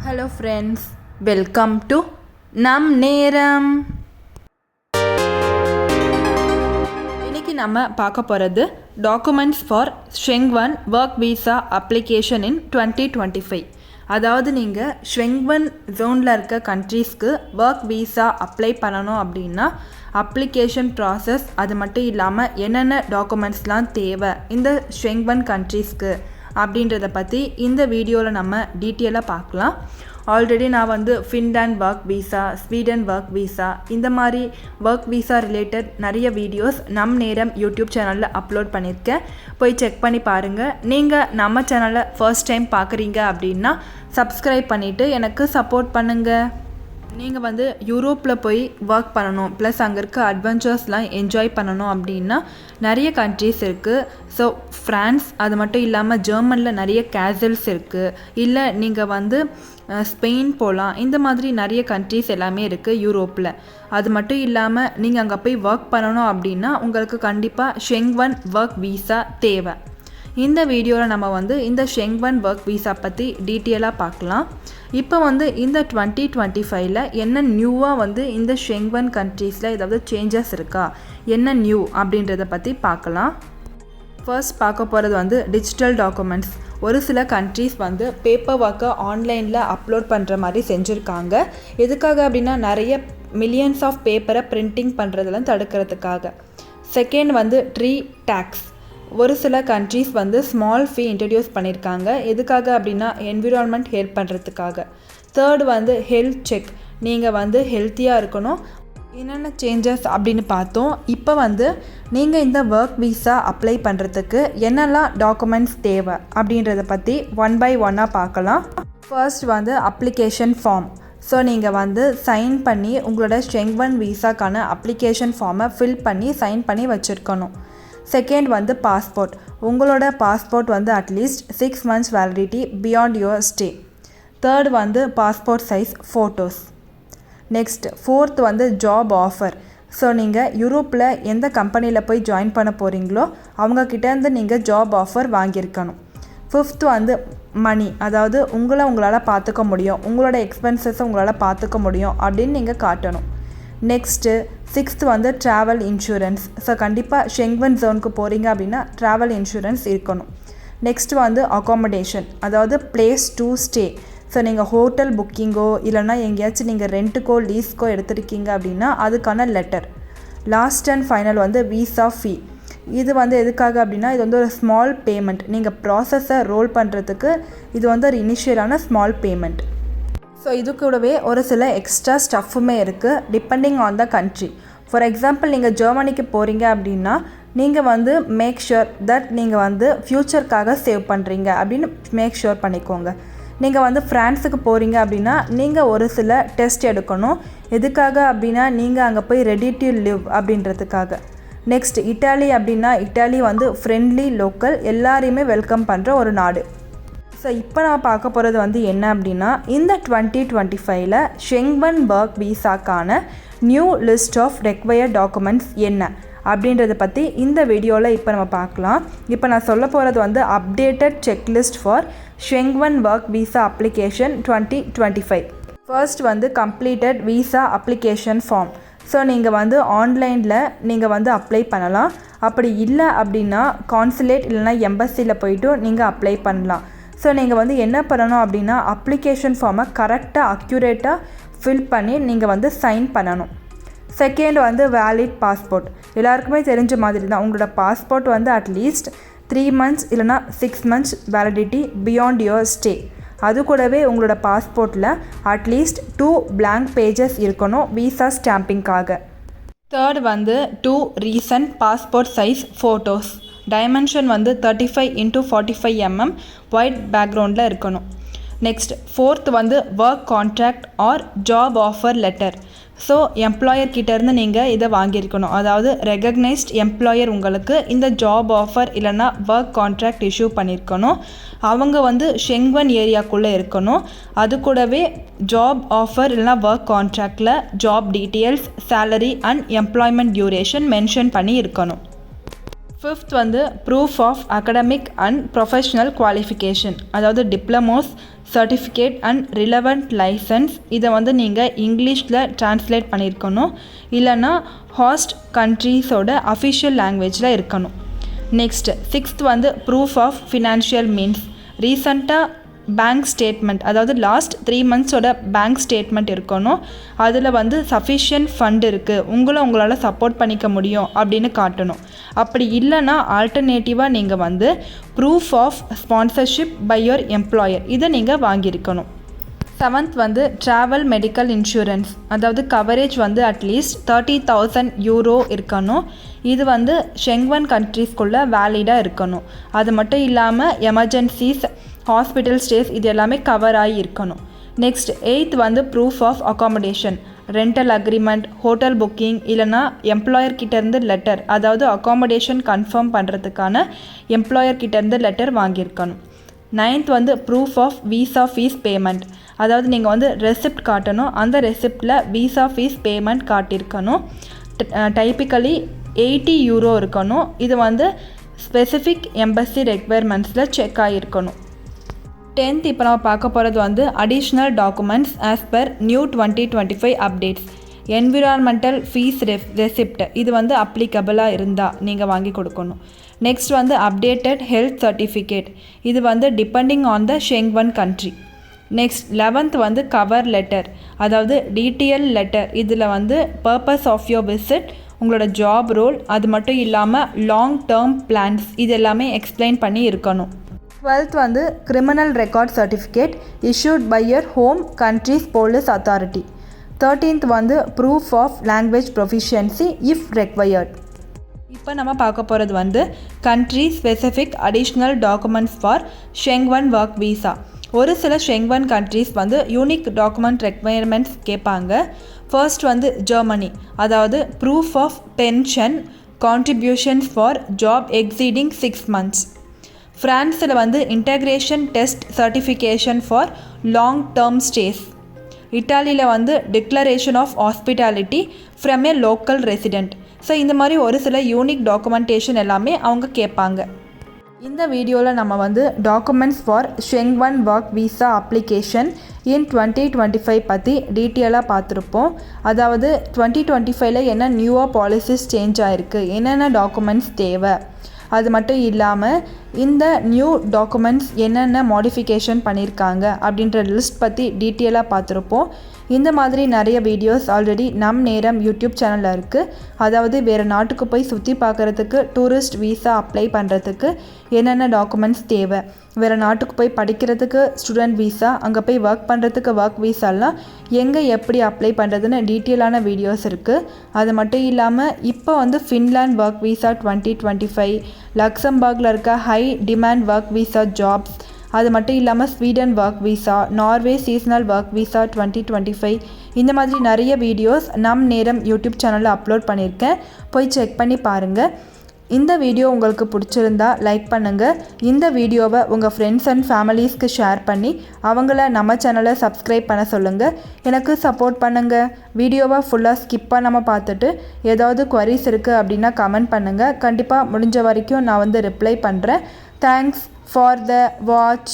Hello friends, welcome to நம் நேரம். இன்றைக்கி நம்ம பார்க்க போகிறது டாக்குமெண்ட்ஸ் ஃபார் ஷெங்வன் ஒர்க் விசா அப்ளிகேஷன் இன் 2025. அதாவது நீங்கள் ஷெங்வன் ஜோனில் இருக்க கண்ட்ரீஸ்க்கு ஒர்க் விசா அப்ளை பண்ணணும் அப்படின்னா அப்ளிகேஷன் ப்ராசஸ், அது மட்டும் இல்லாமல் என்னென்ன டாக்குமெண்ட்ஸ்லாம் தேவை இந்த ஷெங்வன் கண்ட்ரீஸ்க்கு அப்படின்றத பற்றி இந்த வீடியோவில் நம்ம டீட்டெயிலாக பார்க்கலாம். ஆல்ரெடி நான் Finland work visa, Sweden work visa, இந்த மாதிரி ஒர்க் விசா ரிலேட்டட் நிறைய வீடியோஸ் நம் நேரம் யூடியூப் சேனலில் அப்லோட் பண்ணியிருக்கேன். போய் செக் பண்ணி பாருங்கள். நீங்கள் நம்ம சேனலை ஃபர்ஸ்ட் டைம் பார்க்குறீங்க அப்படின்னா சப்ஸ்கிரைப் பண்ணிவிட்டு எனக்கு சப்போர்ட் பண்ணுங்கள். நீங்கள் யூரோப்பில் போய் ஒர்க் பண்ணணும், ப்ளஸ் அங்கே இருக்க அட்வென்ச்சர்ஸ்லாம் என்ஜாய் பண்ணணும் அப்படின்னா நிறைய கண்ட்ரீஸ் இருக்குது. ஸோ ஃப்ரான்ஸ், அது மட்டும் இல்லாமல் ஜெர்மனில் நிறைய கேசல்ஸ் இருக்குது. இல்லை நீங்கள் ஸ்பெயின் போகலாம். இந்த மாதிரி நிறைய கண்ட்ரீஸ் எல்லாமே இருக்குது யூரோப்பில். அது மட்டும் இல்லாமல் நீங்கள் அங்கே போய் ஒர்க் பண்ணணும் அப்படின்னா உங்களுக்கு கண்டிப்பாக ஷெங்வன் ஒர்க் விசா தேவை. இந்த வீடியோவில் நம்ம இந்த ஷெங்வன் ஒர்க் விசா பற்றி டீட்டெயிலாக பார்க்கலாம். இப்போ இந்த 2025ல் என்ன நியூவாக இந்த ஷெங்வன் கண்ட்ரீஸில் ஏதாவது சேஞ்சஸ் இருக்கா, என்ன நியூ அப்படின்றத பற்றி பார்க்கலாம். ஃபர்ஸ்ட் பார்க்க போகிறது டிஜிட்டல் டாக்குமெண்ட்ஸ். ஒரு சில கண்ட்ரீஸ் பேப்பர் ஒர்க்கை ஆன்லைனில் அப்லோட் பண்ணுற மாதிரி செஞ்சுருக்காங்க. எதுக்காக அப்படின்னா நிறைய மில்லியன்ஸ் ஆஃப் பேப்பரை பிரிண்டிங் பண்ணுறதெல்லாம் தடுக்கிறதுக்காக. Second tree tax. ஒரு சில கண்ட்ரீஸ் ஸ்மால் ஃபீ இன்ட்ரடியூஸ் பண்ணியிருக்காங்க. எதுக்காக அப்படின்னா என்விரான்மெண்ட் ஹெல்ப் பண்ணுறதுக்காக. Third health check. நீங்கள் ஹெல்த்தியாக இருக்கணும். என்னென்ன சேஞ்சஸ் அப்படின்னு பார்த்தோம். இப்போ நீங்கள் இந்த ஒர்க் விசா அப்ளை பண்ணுறதுக்கு என்னெல்லாம் டாக்குமெண்ட்ஸ் தேவை அப்படின்றத பற்றி ஒன் பை ஒன்னாக பார்க்கலாம். First application form. ஸோ நீங்கள் சைன் பண்ணி உங்களோட ஷெங்வன் விசாக்கான அப்ளிகேஷன் ஃபார்மை ஃபில் பண்ணி சைன் பண்ணி வச்சுருக்கணும். Second passport. உங்களோட passport at least 6 months validity beyond your stay. Third passport size photos. Next fourth job offer. So நீங்கள் யூரோப்பில் எந்த கம்பெனியில் போய் ஜாயின் பண்ண போகிறீங்களோ அவங்கக்கிட்டேருந்து நீங்கள் ஜாப் ஆஃபர் வாங்கியிருக்கணும். ஃபிஃப்த் மணி. அதாவது உங்களால் பார்த்துக்க முடியும், உங்களோட எக்ஸ்பென்சஸை உங்களால் பார்த்துக்க முடியும் அப்படின்னு நீங்கள் காட்டணும். Next sixth travel insurance. So கண்டிப்பாக ஷெங்வன் ஜோனுக்கு போகிறீங்க அப்படின்னா ட்ராவல் இன்சூரன்ஸ் இருக்கணும். நெக்ஸ்ட் அகாமடேஷன், அதாவது பிளேஸ் டு ஸ்டே. ஸோ நீங்கள் ஹோட்டல் புக்கிங்கோ இல்லைனா எங்கேயாச்சும் நீங்கள் ரெண்ட்டுக்கோ லீஸ்க்கோ எடுத்துருக்கீங்க அப்படின்னா அதுக்கான letter. Last and final visa fee. இது எதுக்காக அப்படின்னா இது ஒரு ஸ்மால் பேமெண்ட். நீங்கள் ப்ராசஸை ரோல் பண்ணுறதுக்கு இது ஒரு இனிஷியலான ஸ்மால் பேமெண்ட். ஸோ இது கூடவே ஒரு சில எக்ஸ்ட்ரா ஸ்டஃப்புமே இருக்குது depending on the country. For example நீங்கள் ஜெர்மனிக்கு போகிறீங்க அப்படின்னா நீங்கள் மேக் ஷுர் தட் நீங்கள் ஃப்யூச்சருக்காக சேவ் பண்ணுறீங்க அப்படின்னு மேக் ஷுர் பண்ணிக்கோங்க. நீங்கள் ஃப்ரான்ஸுக்கு போகிறீங்க அப்படின்னா நீங்கள் ஒரு சில டெஸ்ட் எடுக்கணும். எதுக்காக அப்படின்னா நீங்கள் அங்கே போய் ரெடி டு லிவ் அப்படின்றதுக்காக. நெக்ஸ்ட் இட்டாலி அப்படின்னா இட்டாலி ஃப்ரெண்ட்லி, லோக்கல், எல்லாரையுமே வெல்கம் பண்ணுற ஒரு நாடு. ஸோ இப்போ நான் பார்க்க போகிறது என்ன அப்படின்னா இந்த 2025ல் ஷெங்வன் ஒர்க் விசாக்கான new list of required documents என்ன அப்படின்றத பற்றி இந்த வீடியோவில் இப்போ நம்ம பார்க்கலாம். இப்போ நான் சொல்ல போகிறது அப்டேட்டட் செக்லிஸ்ட் ஃபார் ஷெங்வன் work visa application 2025. First completed visa application form. So நீங்கள் ஆன்லைனில் நீங்கள் அப்ளை பண்ணலாம். அப்படி இல்லை அப்படின்னா கான்சுலேட் இல்லைனா எம்பசியில் போய்ட்டு நீங்கள் அப்ளை பண்ணலாம். ஸோ நீங்கள் என்ன பண்ணணும் அப்படின்னா அப்ளிகேஷன் ஃபார்மை கரெக்டாக அக்யூரேட்டாக ஃபில் பண்ணி நீங்கள் சைன் பண்ணணும். Second valid passport. எல்லாருக்குமே தெரிஞ்ச மாதிரி தான் உங்களோட பாஸ்போர்ட் அட்லீஸ்ட் 3 months இல்லைனா 6 months validity beyond your stay. அது கூடவே உங்களோட பாஸ்போர்ட்டில் அட்லீஸ்ட் 2 blank pages இருக்கணும் விசா ஸ்டாம்பிங்காக. Third 2 recent passport size photos. Dimension 35x45 mm white பேக்ரவுண்டில் இருக்கணும். Next fourth work contract or job offer letter. So எம்ப்ளாயர்கிட்டேருந்து நீங்கள் இதை வாங்கியிருக்கணும். அதாவது ரெகக்னைஸ்ட் எம்ப்ளாயர் உங்களுக்கு இந்த ஜாப் ஆஃபர் இல்லைனா ஒர்க் கான்ட்ராக்ட் இஷ்யூ பண்ணியிருக்கணும். அவங்க ஷெங்வன் ஏரியாக்குள்ளே இருக்கணும். அது கூடவே ஜாப் ஆஃபர் இல்லைனா ஒர்க் கான்ட்ராக்டில் job details, salary and employment duration mention பண்ணி இருக்கணும். ஃபிஃப்த் வந்து proof of academic and professional qualification, அதாவது diplomas, certificate and relevant licence. இதை வந்து நீங்கள் இங்கிலீஷில் ட்ரான்ஸ்லேட் பண்ணியிருக்கணும், இல்லைன்னா ஹாஸ்ட் கண்ட்ரீஸோட அஃபிஷியல் லாங்குவேஜில் இருக்கணும். நெக்ஸ்ட் சிக்ஸ்த் வந்து ப்ரூஃப் ஆஃப் ஃபினான்ஷியல் மீன்ஸ். ரீசண்டாக பேங்க் ஸ்டேட்மெண்ட், அதாவது லாஸ்ட் 3 monthsோட பேங்க் ஸ்டேட்மெண்ட் இருக்கணும். அதில் வந்து சஃபிஷியன்ட் ஃபண்ட் இருக்குது, உங்களால் சப்போர்ட் பண்ணிக்க முடியும் அப்படின்னு காட்டணும். அப்படி இல்லைன்னா ஆல்டர்னேட்டிவாக நீங்கள் வந்து proof of sponsorship by your employer, இதை நீங்கள் வாங்கியிருக்கணும். செவன்த் வந்து ட்ராவல் மெடிக்கல் இன்சூரன்ஸ், அதாவது கவரேஜ் வந்து அட்லீஸ்ட் 30,000 euro இருக்கணும். இது வந்து ஷெங்வன் கண்ட்ரீஸ்குள்ளே வேலிடாக இருக்கணும். அது மட்டும் இல்லாமல் எமர்ஜென்சிஸ், ஹாஸ்பிட்டல் ஸ்டேஸ் இது எல்லாமே கவர் ஆகி இருக்கணும். நெக்ஸ்ட் எயித் வந்து proof of accommodation, rental agreement, hotel booking, இல்லைனா எம்ப்ளாயர்கிட்டேருந்து லெட்டர், அதாவது அகாமடேஷன் கன்ஃபார்ம் பண்ணுறதுக்கான எம்ப்ளாயர்கிட்டேருந்து லெட்டர் வாங்கியிருக்கணும். நைன்த் வந்து proof of visa fees payment, அதாவது நீங்கள் வந்து ரெசிப்ட் காட்டணும், அந்த ரெசிப்டில் விசா ஃபீஸ் பேமெண்ட் காட்டியிருக்கணும். டைப்பிக்கலி 80 euro இருக்கணும். இது வந்து ஸ்பெசிஃபிக் எம்பசி ரெக்வயர்மெண்ட்ஸில் செக் ஆகியிருக்கணும். 10th இப்போ நம்ம பார்க்க போகிறது வந்து additional documents as per new 2025 updates. Environmental fees receipt, இது வந்து அப்ளிகபிளாக இருந்தால் நீங்கள் வாங்கி கொடுக்கணும். நெக்ஸ்ட் வந்து அப்டேட்டட் ஹெல்த் சர்டிஃபிகேட், இது வந்து டிபெண்டிங் ஆன் த ஷெங்வன் கண்ட்ரி. நெக்ஸ்ட் 11th வந்து கவர் லெட்டர், அதாவது டிடிஎல் லெட்டர். இதில் வந்து பர்பஸ் ஆஃப் யோர் விசிட், உங்களோட ஜாப் ரோல், அது மட்டும் இல்லாமல் லாங் டேர்ம் பிளான்ஸ், இது எல்லாமே எக்ஸ்பிளைன் பண்ணி இருக்கணும். 12th வந்து criminal record certificate issued by your home country's police authority. 13th வந்து proof of language proficiency if required. இப்போ நம்ம பார்க்க போகிறது வந்து country specific additional documents for ஷெங்வன் ஒர்க் வீசா. ஒரு சில ஷெங்வன் கண்ட்ரீஸ் வந்து யூனிக் டாக்குமெண்ட் ரெக்வயர்மெண்ட்ஸ் கேட்பாங்க. ஃபர்ஸ்ட் வந்து ஜெர்மனி, அதாவது proof of pension contributions for job exceeding 6 months. ஃப்ரான்ஸில் வந்து integration test certification for long term stays. இட்டாலியில் வந்து declaration of hospitality from A local resident. So இந்த மாதிரி ஒரு சில யூனிக் டாக்குமெண்டேஷன் எல்லாமே அவங்க கேட்பாங்க. இந்த வீடியோவில் நம்ம வந்து டாக்குமெண்ட்ஸ் ஃபார் ஷெங்வன் ஒர்க் வீசா அப்ளிகேஷன் இன் 2025 பற்றி டீட்டெயிலாக பார்த்துருப்போம். அதாவது 2025ல் என்ன நியூவாக பாலிசிஸ் சேஞ்ச் ஆகிருக்கு, என்னென்ன டாக்குமெண்ட்ஸ் தேவை, அது மட்டும் இல்லாமல் இந்த நியூ டாக்குமெண்ட்ஸ் என்னென்ன மாடிஃபிகேஷன் பண்ணியிருக்காங்க அப்படின்ற லிஸ்ட் பற்றி டீட்டெயிலாக பார்த்துருப்போம். இந்த மாதிரி நிறைய வீடியோஸ் ஆல்ரெடி நம் நேரம் யூடியூப் சேனலில் இருக்குது. அதாவது வேறு நாட்டுக்கு போய் சுற்றி பார்க்குறதுக்கு, டூரிஸ்ட் வீசா அப்ளை பண்ணுறதுக்கு என்னென்ன டாக்குமெண்ட்ஸ் தேவை, வேறு நாட்டுக்கு போய் படிக்கிறதுக்கு ஸ்டூடெண்ட் வீசா, அங்கே போய் ஒர்க் பண்ணுறதுக்கு ஒர்க் வீசாலாம் எங்கே எப்படி அப்ளை பண்ணுறதுன்னு டீட்டெயிலான வீடியோஸ் இருக்குது. அது மட்டும் இல்லாமல் இப்போ வந்து ஃபின்லாண்ட் ஒர்க் வீசா 2025, லக்சம்பர்கில் இருக்க high demand work visa jobs, அது மட்டும் இல்லாமல் Sweden work visa, Norway seasonal work visa 2025, இந்த மாதிரி நிறைய வீடியோஸ் நம் நேரம் யூடியூப் சேனலில் அப்லோட் பண்ணியிருக்கேன். போய் செக் பண்ணி பாருங்கள். இந்த வீடியோ உங்களுக்கு பிடிச்சிருந்தா லைக் பண்ணுங்கள். இந்த வீடியோவை உங்கள் ஃப்ரெண்ட்ஸ் அண்ட் ஃபேமிலிஸ்க்கு ஷேர் பண்ணி அவங்கள நம்ம சேனலை சப்ஸ்கிரைப் பண்ண சொல்லுங்கள். எனக்கு சப்போர்ட் பண்ணுங்கள். வீடியோவை ஃபுல்லாக ஸ்கிப் பண்ணாமல் பார்த்துட்டு ஏதாவது குவரிஸ் இருக்குது அப்படின்னா கமெண்ட் பண்ணுங்கள். கண்டிப்பாக முடிஞ்ச வரைக்கும் நான் வந்து ரிப்ளை பண்ணுறேன். Thanks for the watch.